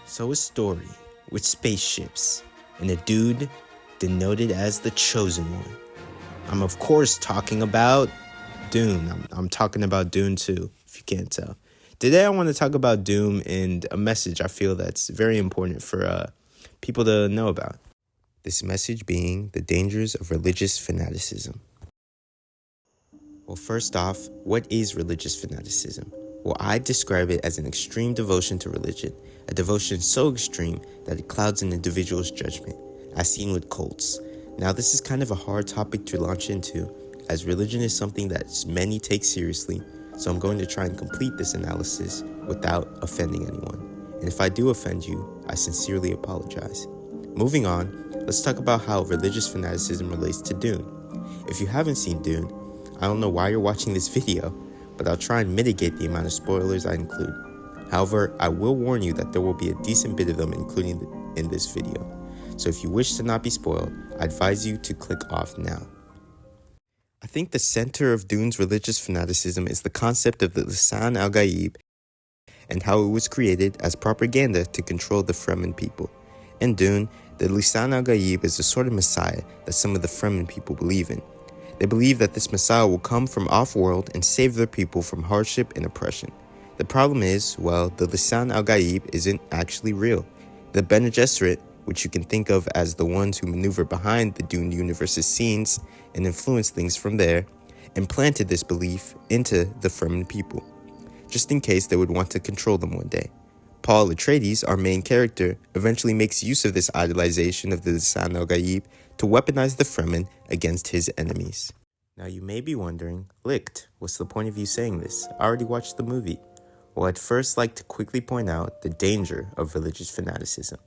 So a story with spaceships and a dude denoted as the chosen one. I'm of course talking about Dune. I'm talking about Dune 2, if you can't tell. Today I want to talk about Doom and a message I feel that's very important for people to know about. This message being the dangers of religious fanaticism. Well, first off, what is religious fanaticism? Well, I describe it as an extreme devotion to religion, a devotion so extreme that it clouds an individual's judgment, as seen with cults. Now, this is kind of a hard topic to launch into, as religion is something that many take seriously, so I'm going to try and complete this analysis without offending anyone. And if I do offend you, I sincerely apologize. Moving on, let's talk about how religious fanaticism relates to Dune. If you haven't seen Dune, I don't know why you're watching this video, but I'll try and mitigate the amount of spoilers I include. However, I will warn you that there will be a decent bit of them included in this video. So if you wish to not be spoiled, I advise you to click off now. I think the center of Dune's religious fanaticism is the concept of the Lisan al-Gaib and how it was created as propaganda to control the Fremen people. In Dune, the Lisan al-Gaib is a sort of messiah that some of the Fremen people believe in. They believe that this Messiah will come from off-world and save their people from hardship and oppression. The problem is, well, the Lisan al-Gaib isn't actually real. The Bene Gesserit, which you can think of as the ones who maneuver behind the Dune universe's scenes and influence things from there, implanted this belief into the Fremen people, just in case they would want to control them one day. Paul Atreides, our main character, eventually makes use of this idolization of the Lisan al-Gaib to weaponize the Fremen against his enemies. Now you may be wondering, Licht, what's the point of you saying this? I already watched the movie. Well, I'd first like to quickly point out the danger of religious fanaticism,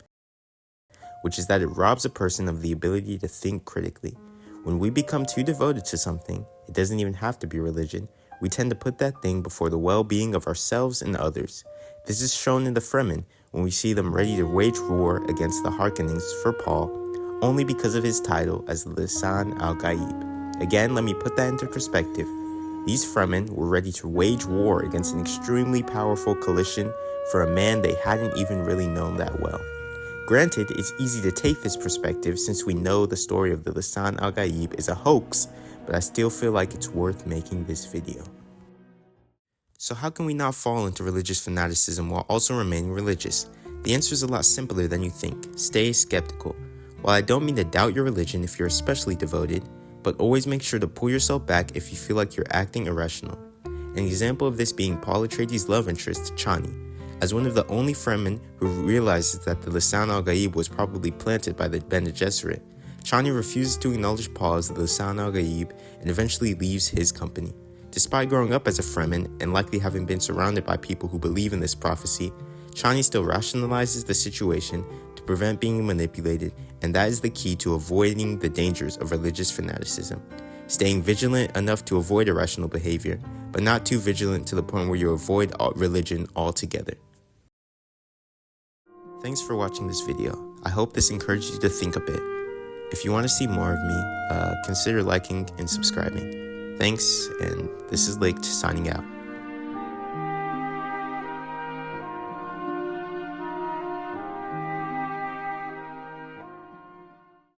which is that it robs a person of the ability to think critically. When we become too devoted to something, it doesn't even have to be religion, we tend to put that thing before the well-being of ourselves and others. This is shown in the Fremen when we see them ready to wage war against the Harkonnens for Paul, only because of his title as the Lisan al-Gaib. Again, let me put that into perspective. These Fremen were ready to wage war against an extremely powerful coalition for a man they hadn't even really known that well. Granted, it's easy to take this perspective since we know the story of the Lisan al-Gaib is a hoax, but I still feel like it's worth making this video. So how can we not fall into religious fanaticism while also remaining religious? The answer is a lot simpler than you think. Stay skeptical. While I don't mean to doubt your religion if you're especially devoted, but always make sure to pull yourself back if you feel like you're acting irrational. An example of this being Paul Atreides' love interest, Chani. As one of the only Fremen who realizes that the Lisan al-Gaib was probably planted by the Bene Gesserit, Chani refuses to acknowledge Paul as the Lisan al-Gaib and eventually leaves his company. Despite growing up as a Fremen and likely having been surrounded by people who believe in this prophecy, Chani still rationalizes the situation to prevent being manipulated, and that is the key to avoiding the dangers of religious fanaticism. Staying vigilant enough to avoid irrational behavior, but not too vigilant to the point where you avoid religion altogether. Thanks for watching this video. I hope this encouraged you to think a bit. If you want to see more of me, consider liking and subscribing. Thanks, and this is Licht signing out.